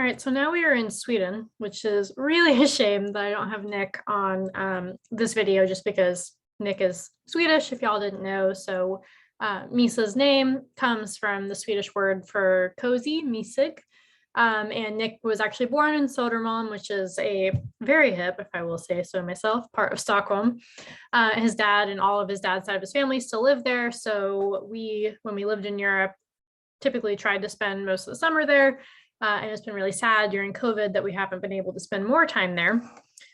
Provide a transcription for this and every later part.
right, so now we are in Sweden, which is really a shame that I don't have Nick on this video just because Nick is Swedish, if y'all didn't know. So Misa's name comes from the Swedish word for cozy, mysig. And Nick was actually born in Södermalm, which is a very hip, if I will say so myself, part of Stockholm. His dad and all of his dad's side of his family still live there. So when we lived in Europe, typically tried to spend most of the summer there. And it's been really sad during COVID that we haven't been able to spend more time there.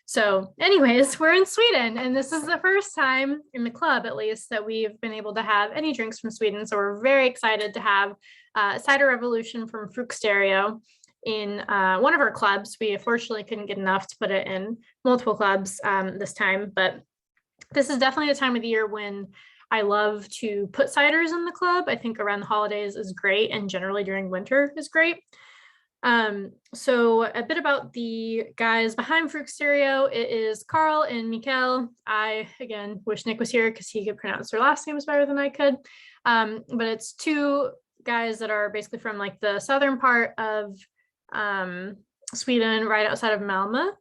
So anyways, we're in Sweden, and this is the first time in the club, at least, that we've been able to have any drinks from Sweden. So we're very excited to have Cider Revolution from Fruktstereo in one of our clubs. We unfortunately couldn't get enough to put it in multiple clubs this time, but this is definitely the time of the year when I love to put ciders in the club. I think around the holidays is great, and generally during winter is great. So a bit about the guys behind Fruktstereo. It is Carl and Mikael. I, again, wish Nick was here because he could pronounce their last names better than I could. But it's two guys that are basically from like the southern part of Sweden, right outside of Malmo.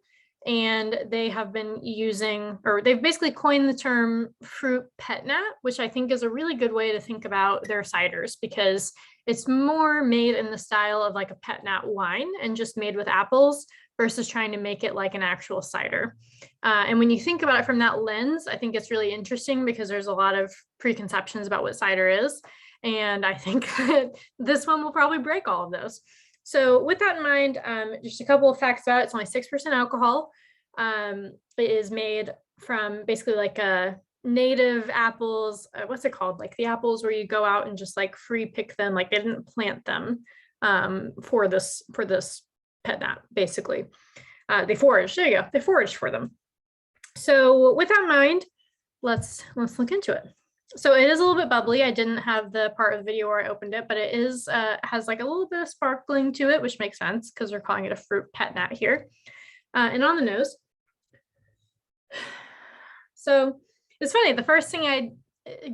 And they have been using, or they've basically coined the term fruit petnat, which I think is a really good way to think about their ciders, because it's more made in the style of like a petnat wine and just made with apples versus trying to make it like an actual cider. And when you think about it from that lens, I think it's really interesting because there's a lot of preconceptions about what cider is. And I think that this one will probably break all of those. So with that in mind, just a couple of facts about it. It's only 6% alcohol. It is made from basically like a native apples. What's it called? Like the apples where you go out and just like free pick them. Like they didn't plant them for this petnat, basically. They foraged. There you go. They foraged for them. So with that in mind, let's look into it. So it is a little bit bubbly. I didn't have the part of the video where I opened it, but it is has like a little bit of sparkling to it, which makes sense because we're calling it a fruit petnat here. And on the nose. So it's funny, the first thing I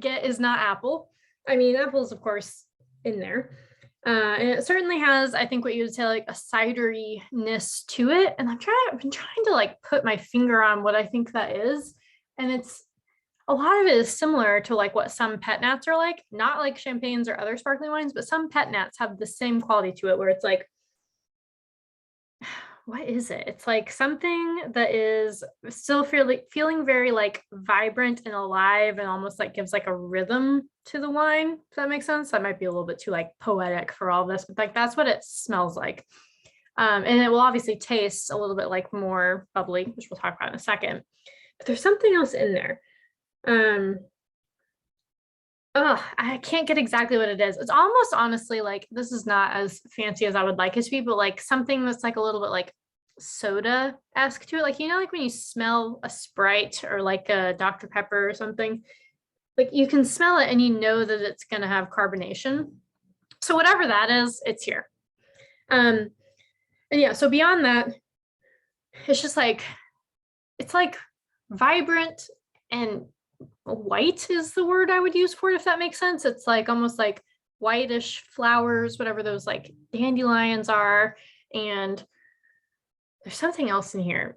get is not apple. I mean, apple's of course in there. And it certainly has, I think what you would say, like a cidery-ness to it. And I've been trying to like put my finger on what I think that is. And it's a lot of it is similar to like what some petnats are like, not like champagnes or other sparkling wines, but some petnats have the same quality to it where it's like, what is it? It's like something that is still feeling very like vibrant and alive and almost like gives like a rhythm to the wine. Does that make sense? That might be a little bit too like poetic for all this, but like that's what it smells like. And it will obviously taste a little bit like more bubbly, which we'll talk about in a second. But there's something else in there. I can't get exactly what it is. It's almost honestly like, this is not as fancy as I would like it to be, but like something that's like a little bit like soda-esque to it. Like, you know, like when you smell a Sprite or like a Dr. Pepper or something, like you can smell it and you know that it's going to have carbonation. So whatever that is, it's here. And yeah, so beyond that, it's just like, it's like vibrant and white is the word I would use for it, if that makes sense. It's like almost like whitish flowers, whatever those like dandelions are. And there's something else in here.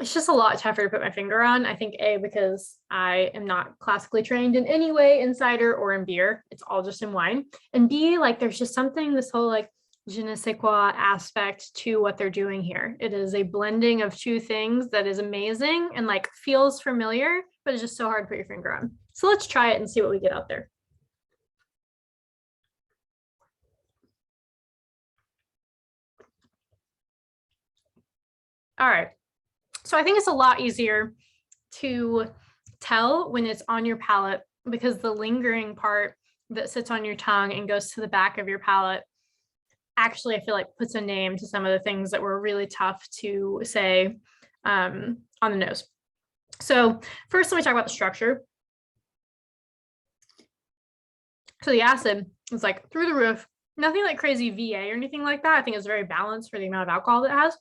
It's just a lot tougher to put my finger on. I think A, because I am not classically trained in any way in cider or in beer. It's all just in wine. And B, like there's just something, this whole like je ne sais quoi aspect to what they're doing here. It is a blending of two things that is amazing and like feels familiar, but it's just so hard to put your finger on. So let's try it and see what we get out there. All right. So I think it's a lot easier to tell when it's on your palate because the lingering part that sits on your tongue and goes to the back of your palate actually, I feel like puts a name to some of the things that were really tough to say on the nose. So first, let me talk about the structure. So the acid is like through the roof, nothing like crazy VA or anything like that. I think it's very balanced for the amount of alcohol that it has.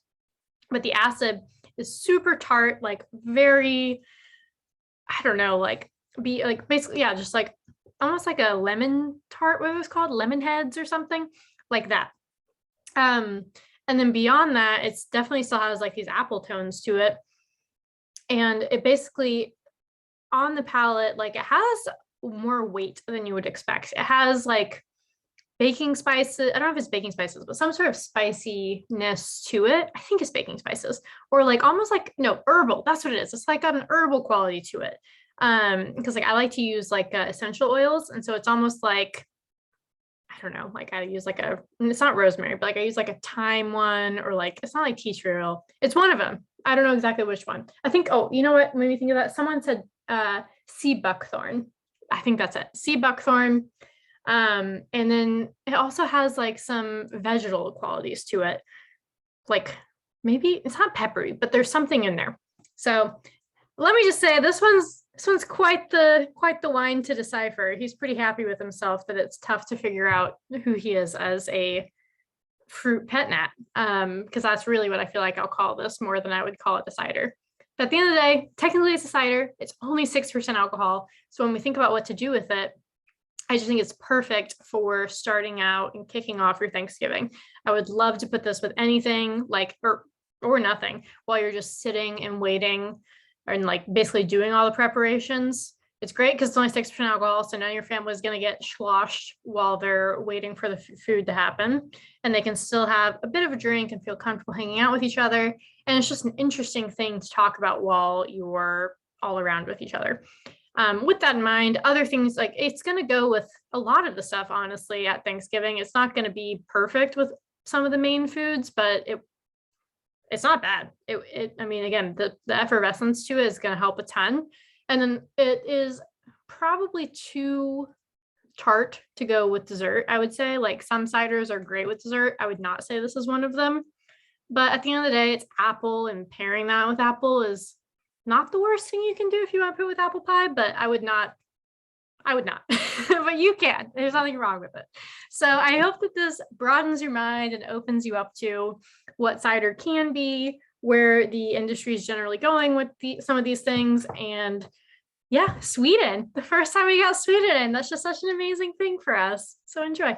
But the acid is super tart, like very, I don't know, like basically, yeah, just like almost like a lemon tart, what it was called, lemon heads or something like that. And then beyond that, it's definitely still has like these apple tones to it. And it basically on the palate, like it has more weight than you would expect. It has like baking spices. I don't know if it's baking spices, but some sort of spiciness to it. I think it's baking spices or like almost like, no, herbal. That's what it is. It's like got an herbal quality to it. Because like I like to use like essential oils. And so it's almost like, I don't know, like I use like it's not rosemary, but like I use like a thyme one or like, it's not like tea tree oil. It's one of them. I don't know exactly which one. I think, oh, you know what made me think of that? Someone said sea buckthorn. I think that's it. Sea buckthorn. And then it also has like some vegetal qualities to it. Like maybe it's not peppery, but there's something in there. So let me just say this one's quite the wine to decipher. He's pretty happy with himself, but it's tough to figure out who he is as a fruit pet nat. Because that's really what I feel like I'll call this more than I would call it the cider. But at the end of the day, technically it's a cider. It's only 6% alcohol. So when we think about what to do with it, I just think it's perfect for starting out and kicking off your Thanksgiving. I would love to put this with anything like or nothing while you're just sitting and waiting and like basically doing all the preparations. It's great because it's only 6% alcohol, so none of your family is going to get sloshed while they're waiting for the food to happen, and they can still have a bit of a drink and feel comfortable hanging out with each other. And it's just an interesting thing to talk about while you're all around with each other. With that in mind, other things like it's going to go with a lot of the stuff, honestly, at Thanksgiving. It's not going to be perfect with some of the main foods, but it's not bad. I mean, again, the effervescence to it is going to help a ton. And then it is probably too tart to go with dessert, I would say. Like some ciders are great with dessert. I would not say this is one of them. But at the end of the day, it's apple, and pairing that with apple is not the worst thing you can do if you want to put with apple pie, but I would not, but you can. There's nothing wrong with it. So I hope that this broadens your mind and opens you up to what cider can be, where the industry is generally going with some of these things. And yeah, Sweden, the first time we got Sweden in, that's just such an amazing thing for us. So enjoy.